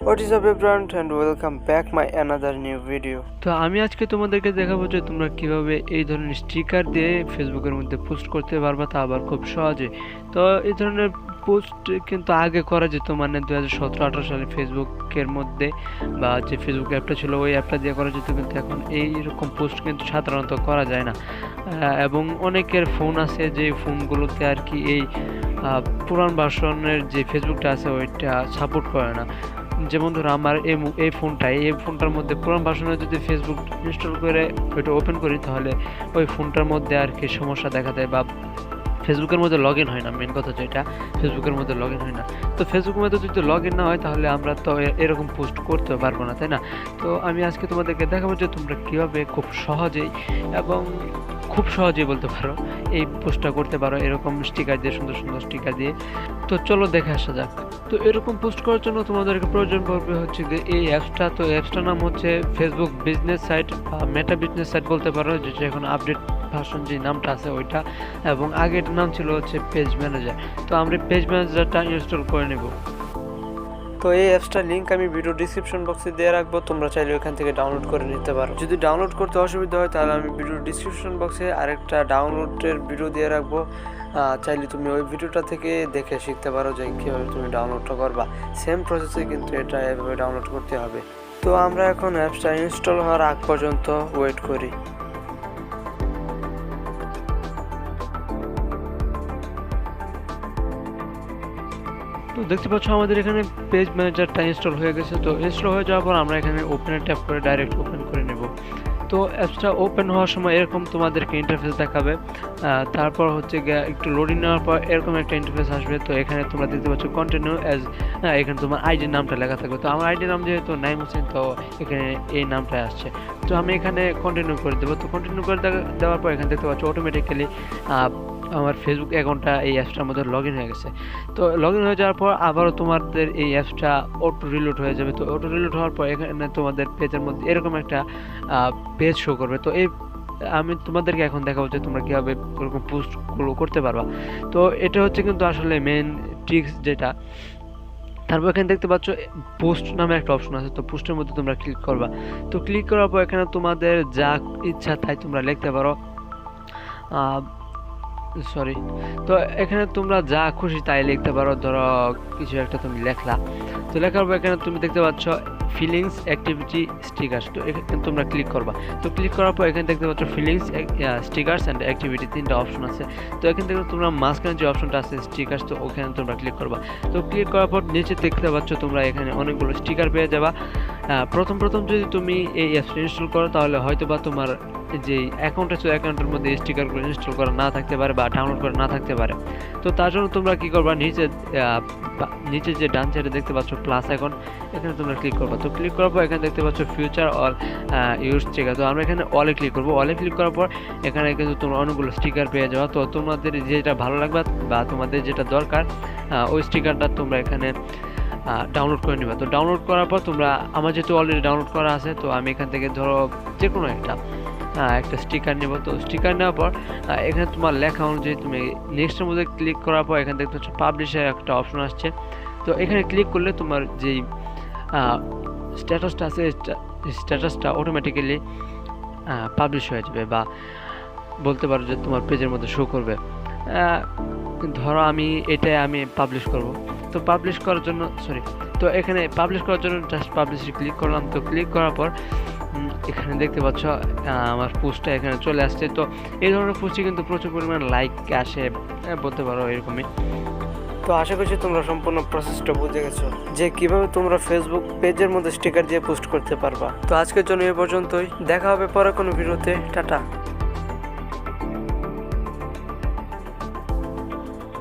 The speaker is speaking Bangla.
What is up everyone and welcome back my another new video. তো আমি আজকে তোমাদেরকে দেখাবো যে তোমরা কিভাবে এই ধরনের স্টিকার দিয়ে ফেসবুকের মধ্যে পোস্ট করতে পারবা, তা আবার খুব সহজে। তো এই ধরনের পোস্ট কিন্তু আগে করা যেত, মানে 2017-18 সালে ফেসবুকের মধ্যে বা যে ফেসবুক অ্যাপটা ছিল ওই অ্যাপটা দিয়ে করা যেত, কিন্তু এখন এইরকম পোস্ট কিন্তু সাধারণত করা যায় না। এবং অনেকের ফোন আছে যে ফোনগুলোতে আর কি এই পুরান ভার্সনের যে ফেসবুকটা আছে ওইটা সাপোর্ট করে না। যেমন ধরো আমার এই ফোনটার মধ্যে পুরান ভার্সনে যদি ফেসবুক ইনস্টল করে ওইটা ওপেন করি, তাহলে ওই ফোনটার মধ্যে আর কি সমস্যা দেখা দেয় বা ফেসবুকের মধ্যে লগ ইন হয় না। মেন কথা যেটা, ফেসবুকের মধ্যে লগ ইন হয় না। তো ফেসবুকের মধ্যে যদি লগ ইন না হয় তাহলে আমরা তো এরকম পোস্ট করতে পারবো না, তাই না? তো আমি আজকে তোমাদেরকে দেখাবো যে তোমরা কীভাবে খুব সহজেই এবং খুব সহজেই বলতে পারো এই পোস্টটা করতে পারো এরকম স্টিকার দিয়ে, সুন্দর সুন্দর স্টিকার দিয়ে। তো চলো দেখে আসা যাক। তো এরকম পোস্ট করার জন্য তোমাদেরকে প্রয়োজন পড়বে হচ্ছে যে এই অ্যাপসটা। তো অ্যাপসটার নাম হচ্ছে ফেসবুক বিজনেস সাইট বা মেটা বিজনেস সাইট বলতে পারো, যেটা এখন আপডেট ভার্সন যে নামটা আছে ওইটা, এবং আগে এটার নাম ছিল হচ্ছে পেজ ম্যানেজার। তো আমরা পেজ ম্যানেজারটা ইনস্টল করে নেব। তো এই অ্যাপসটার লিঙ্ক আমি ভিডিও ডিসক্রিপশন বক্সে দিয়ে রাখবো, তোমরা চাইলে ওখান থেকে ডাউনলোড করে নিতে পারো। যদি ডাউনলোড করতে অসুবিধা হয় তাহলে আমি ভিডিও ডিসক্রিপশন বক্সে আরেকটা ডাউনলোডের ভিডিও দিয়ে রাখবো, চাইলে তুমি ওই ভিডিওটা থেকে দেখে শিখতে পারো যে কীভাবে তুমি ডাউনলোডটা করবা। সেম প্রসেসে কিন্তু এটা এভাবে ডাউনলোড করতে হবে। তো আমরা এখন অ্যাপসটা ইনস্টল হওয়ার আগ পর্যন্ত ওয়েট করি। তো দেখতে পাচ্ছ আমাদের এখানে পেজ ম্যানেজারটা ইনস্টল হয়ে গেছে। তো ইনস্টল হয়ে যাওয়ার পর আমরা এখানে ওপেনে ট্যাপ করে ডাইরেক্ট ওপেন করে নেব। তো অ্যাপসটা ওপেন হওয়ার সময় এরকম তোমাদেরকে ইন্টারফেস দেখাবে। তারপর হচ্ছে গিয়ে একটু লোডিং নেওয়ার পর এরকম একটা ইন্টারফেস আসবে। তো এখানে তোমরা দেখতে পাচ্ছ কন্টিনিউ অ্যাজ, এখানে তোমার আইডির নামটা লেখা থাকবে। তো আমার আইডির নাম যেহেতু নাইম হোসেন, তো এখানে এই নামটাই আসছে। তো আমি এখানে কন্টিনিউ করে দেবো। তো কন্টিনিউ করে দেওয়ার পর এখানে দেখতে পাচ্ছ অটোমেটিক্যালি আমার ফেসবুক অ্যাকাউন্টটা এই অ্যাপসটার মধ্যে লগ ইন হয়ে গেছে। তো লগ ইন হয়ে যাওয়ার পর আবারও তোমাদের এই অ্যাপসটা অটো রিলোড হয়ে যাবে। তো অটো রিলোড হওয়ার পর এখানে তোমাদের পেজের মধ্যে এরকম একটা পেজ শো করবে। তো এই আমি তোমাদেরকে এখন দেখাবো যে তোমরা কীভাবে ওরকম পোস্টগুলো করতে পারবা। তো এটা হচ্ছে কিন্তু আসলে মেন ট্রিক্স যেটা। তারপর এখানে দেখতে পাচ্ছ পোস্ট নামে একটা অপশন আছে। তো পোস্টের মধ্যে তোমরা ক্লিক করবা। তো ক্লিক করার পর এখানে তোমাদের যা ইচ্ছা তাই তোমরা লিখতে পারো। তো এখানে তোমরা যা খুশি তাই লিখতে পারো। ধরো কিছু একটা তুমি লেখলা, তো লেখার পর এখানে তুমি দেখতে পাচ্ছ ফিলিংস, অ্যাক্টিভিটি, স্টিকার্স। তো এখানে তোমরা ক্লিক করবা। তো ক্লিক করার পর এখানে দেখতে পাচ্ছ ফিলিংস, স্টিকার্স অ্যান্ড অ্যাক্টিভিটি, তিনটা অপশন আছে। তো এখান থেকে তোমরা মাঝখানে যে অপশনটা আছে স্টিকার্স, তো ওখানে তোমরা ক্লিক করবা। তো ক্লিক করার পর নিচে দেখতে পাচ্ছ তোমরা এখানে অনেকগুলো স্টিকার পেয়ে যাবা। প্রথম যদি তুমি এই অ্যাপসটা ইনস্টল করো তাহলে হয়তো বা তোমার যে অ্যাকাউন্ট আছে অ্যাকাউন্টের মধ্যে স্টিকারগুলো ইনস্টল করা না থাকতে পারে বা ডাউনলোড করা না থাকতে পারে। তো তার জন্য তোমরা কী করবা, নিচে যে ডান সাইডে দেখতে পাচ্ছ প্লাস আইকন, এখানে তোমরা ক্লিক করবা। তো ক্লিক করার পর এখানে দেখতে পাচ্ছ ফিউচার অল ইউজ স্টিকার। তো আমরা এখানে অলে ক্লিক করবো। অলে ক্লিক করার পর এখানে কিন্তু তোমরা অনেকগুলো স্টিকার পেয়ে যাওয়া। তো তোমাদের যেটা ভালো লাগবে বা তোমাদের যেটা দরকার ওই স্টিকারটা তোমরা এখানে ডাউনলোড করে নিবা। তো ডাউনলোড করার পর তোমরা, আমার যেহেতু অলরেডি ডাউনলোড করা আছে, তো আমি এখান থেকে ধরো যে কোনো একটা স্টিকার নেব। তো স্টিকার নেওয়ার পর এখানে তোমার লেখা অনুযায়ী তুমি নেক্সটের মধ্যে ক্লিক করার পর এখানে দেখতে পাচ্ছ পাবলিশের একটা অপশন আসছে। তো এখানে ক্লিক করলে তোমার যেই স্ট্যাটাসটা আছে স্ট্যাটাসটা অটোমেটিক্যালি পাবলিশ হয়ে যাবে, বা বলতে পারো যে তোমার পেজের মধ্যে শো করবে। ধরো আমি পাবলিশ করব। তো পাবলিশ করার জন্য তো এখানে পাবলিশ করার জন্য জাস্ট পাবলিশে ক্লিক করলাম। তো ক্লিক করার পর এখানে দেখতে পাচ্ছ আমার পোস্টটা এখানে চলে আসছে। তো এই ধরনের পোস্টে কিন্তু প্রচুর পরিমাণ লাইক আসে, বলতে পারো এরকমই। তো আশা করছি তোমরা সম্পূর্ণ প্রসেসটা বুঝে গেছো যে কিভাবে তোমরা ফেসবুক পেজের মধ্যে স্টিকার দিয়ে পোস্ট করতে পারবা। তো আজকের জন্য এ পর্যন্তই, দেখা হবে পরে কোনো ভিডিওতে। টাটা।